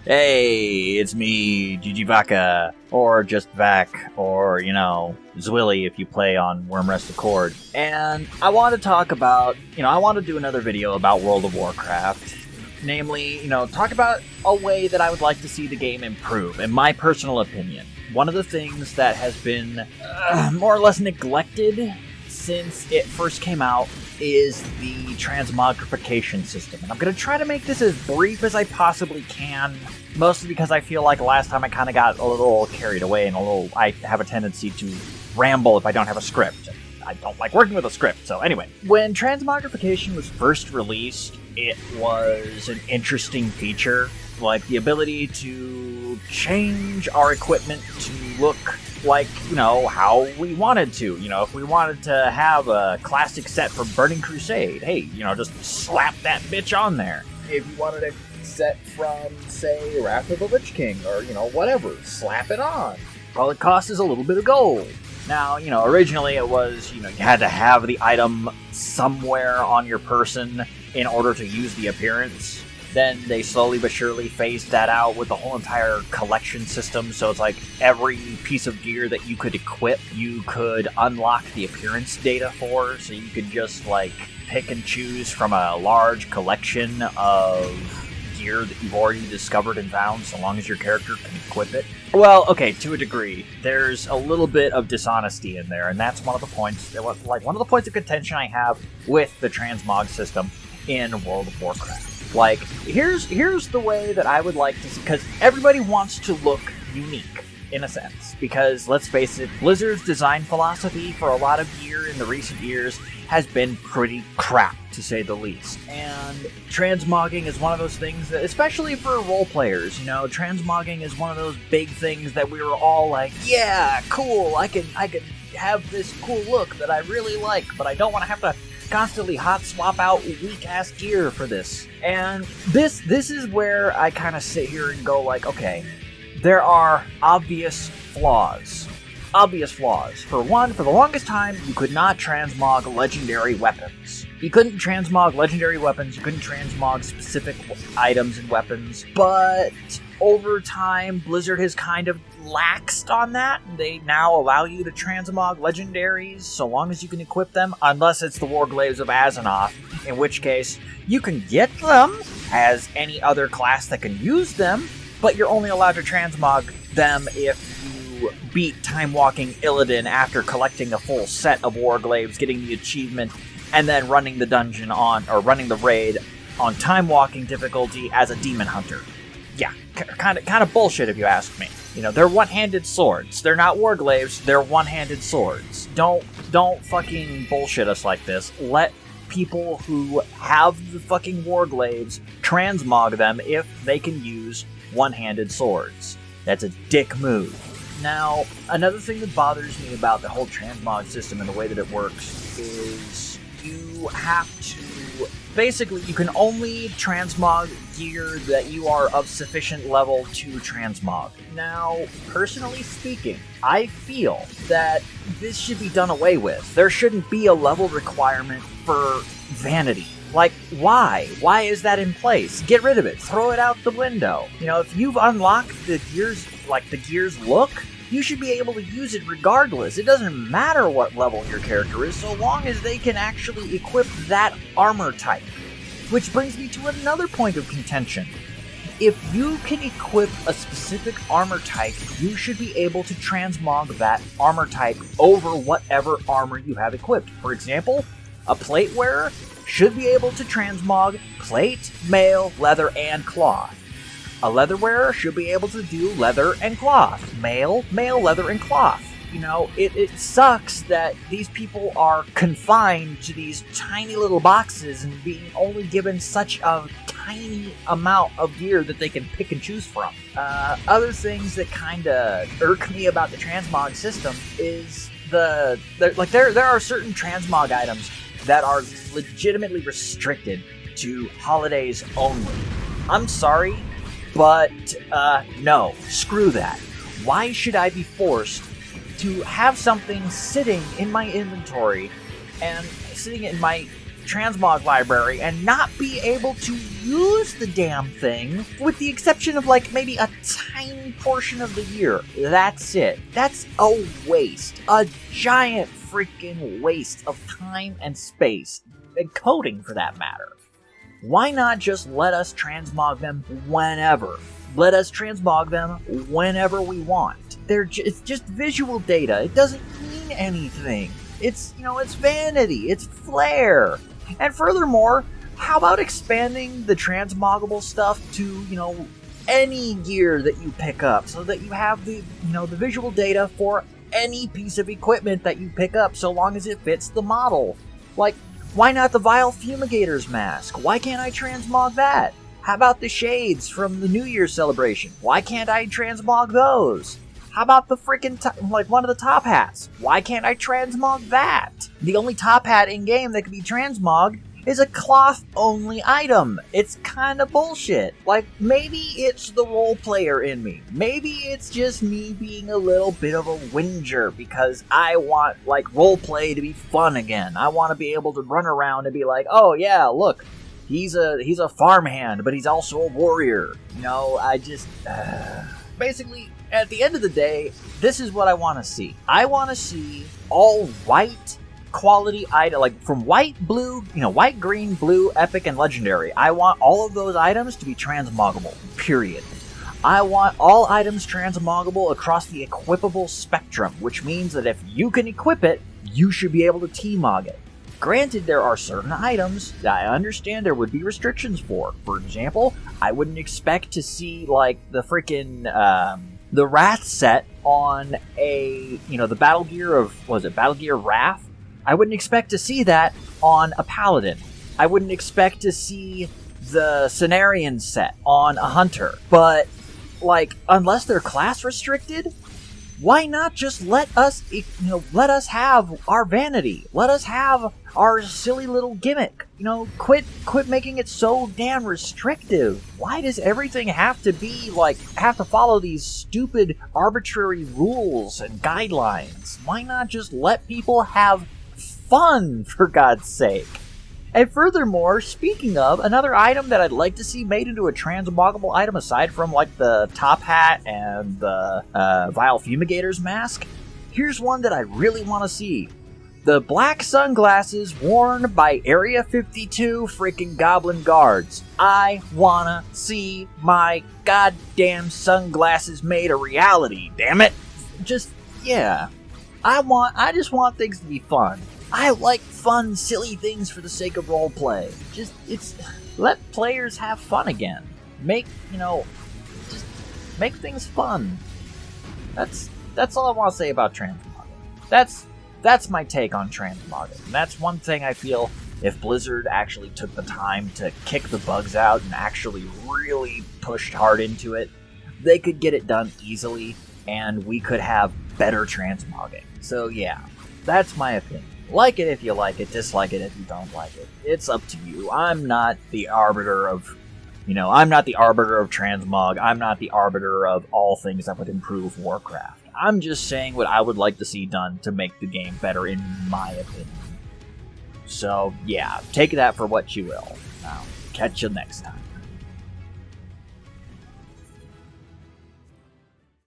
Hey, it's me, Gigivaka, or just Vak, or, Zwilly if you play on Wyrmrest Horde. And I want to talk about, I want to do another video about World of Warcraft. Namely, talk about a way that I would like to see the game improve, in my personal opinion. One of the things that has been more or less neglected since it first came out is the Transmogrification system. And I'm going to try to make this as brief as I possibly can, mostly because I feel like last time I kind of got a little carried away and I have a tendency to ramble if I don't have a script. I don't like working with a script, so anyway. When Transmogrification was first released, it was an interesting feature, like the ability to change our equipment to look like, how we wanted to. If we wanted to have a classic set from Burning Crusade, hey, just slap that bitch on there. If you wanted a set from, say, Wrath of the Lich King, or, whatever, slap it on. All it costs is a little bit of gold. Now, originally it was, you had to have the item somewhere on your person in order to use the appearance. Then they slowly but surely phased that out with the whole entire collection system, so it's like every piece of gear that you could equip, you could unlock the appearance data for, so you could just, pick and choose from a large collection of gear that you've already discovered and found, so long as your character can equip it. Well, okay, to a degree. There's a little bit of dishonesty in there, and that's one of the points, one of the points of contention I have with the transmog system in World of Warcraft. Here's the way that I would like to see, because everybody wants to look unique, in a sense. Because, let's face it, Blizzard's design philosophy for a lot of gear in the recent years has been pretty crap, to say the least. And transmogging is one of those things that, especially for role players, transmogging is one of those big things that we were all like, yeah, cool, I can have this cool look that I really like, but I don't want to have to constantly hot swap out weak ass gear for this. And this is where I kind of sit here and go okay, there are obvious flaws. For one, for the longest time, you could not transmog legendary weapons. You couldn't transmog legendary weapons, you couldn't transmog specific items and weapons, but over time, Blizzard has kind of laxed on that. They now allow you to transmog legendaries so long as you can equip them, unless it's the Warglaives of Azeroth, in which case you can get them as any other class that can use them, but you're only allowed to transmog them if you beat Time Walking Illidan after collecting a full set of Warglaives, getting the achievement, and then running the dungeon or running the raid on Time Walking difficulty as a demon hunter. Yeah, kind of bullshit if you ask me. They're one-handed swords. They're not warglaives, they're one-handed swords. Don't fucking bullshit us like this. Let people who have the fucking warglaives transmog them if they can use one-handed swords. That's a dick move. Now, another thing that bothers me about the whole transmog system and the way that it works is you have to... Basically, you can only transmog gear that you are of sufficient level to transmog. Now, personally speaking, I feel that this should be done away with. There shouldn't be a level requirement for vanity. Why? Why is that in place? Get rid of it. Throw it out the window. If you've unlocked the gear's look, you should be able to use it regardless. It doesn't matter what level your character is, so long as they can actually equip that armor type. Which brings me to another point of contention. If you can equip a specific armor type, you should be able to transmog that armor type over whatever armor you have equipped. For example, a plate wearer should be able to transmog plate, mail, leather, and cloth. A leather wearer should be able to do leather and cloth. Mail, leather, and cloth. It sucks that these people are confined to these tiny little boxes and being only given such a tiny amount of gear that they can pick and choose from. Other things that kind of irk me about the transmog system is there are certain transmog items that are legitimately restricted to holidays only. I'm sorry, but no, screw that. Why should I be forced to have something sitting in my inventory and sitting in my transmog library and not be able to use the damn thing, with the exception of like maybe a tiny portion of the year. That's it. That's a waste. A giant freaking waste of time and space. And coding for that matter. Why not just let us transmog them whenever? Let us transmog them whenever we want. It's just visual data. It doesn't mean anything. It's, it's vanity. It's flair. And furthermore, how about expanding the transmoggable stuff to, any gear that you pick up, so that you have the visual data for any piece of equipment that you pick up, so long as it fits the model. Like, why not the Vile Fumigator's mask? Why can't I transmog that? How about the shades from the New Year's celebration? Why can't I transmog those? How about the freaking, one of the top hats? Why can't I transmog that? The only top hat in-game that can be transmogged is a cloth-only item. It's kind of bullshit. Like, maybe it's the role player in me. Maybe it's just me being a little bit of a whinger because I want, roleplay to be fun again. I want to be able to run around and be like, oh yeah, look, he's a farmhand, but he's also a warrior. Basically, at the end of the day, this is what I want to see. I want to see all white quality item, from white, blue, white, green, blue, epic, and legendary. I want all of those items to be transmoggable, period. I want all items transmoggable across the equipable spectrum, which means that if you can equip it, you should be able to T-Mog it. Granted, there are certain items that I understand there would be restrictions for. For example, I wouldn't expect to see, the freaking, the Wrath set on the Battle Gear of, Battle Gear Wrath? I wouldn't expect to see that on a Paladin. I wouldn't expect to see the Cenarian set on a Hunter. But, unless they're class restricted, why not just let us have our vanity? Let us have our silly little gimmick. Quit making it so damn restrictive. Why does everything have to be, have to follow these stupid arbitrary rules and guidelines? Why not just let people have fun, for God's sake? And furthermore, speaking of, another item that I'd like to see made into a transmoggable item aside from the top hat and the Vile Fumigator's mask, here's one that I really want to see. The black sunglasses worn by Area 52 freaking Goblin Guards. I wanna see my goddamn sunglasses made a reality, damn it! Yeah. I just want things to be fun. I like fun, silly things for the sake of roleplay. Let players have fun again. Make things fun. That's all I want to say about transmogging. That's my take on transmogging. And that's one thing I feel if Blizzard actually took the time to kick the bugs out and actually really pushed hard into it, they could get it done easily, and we could have better transmogging. So yeah, that's my opinion. Like it if you like it, dislike it if you don't like it. It's up to you. I'm not the arbiter of, I'm not the arbiter of transmog. I'm not the arbiter of all things that would improve Warcraft. I'm just saying what I would like to see done to make the game better, in my opinion. So, yeah, take that for what you will. I'll catch you next time.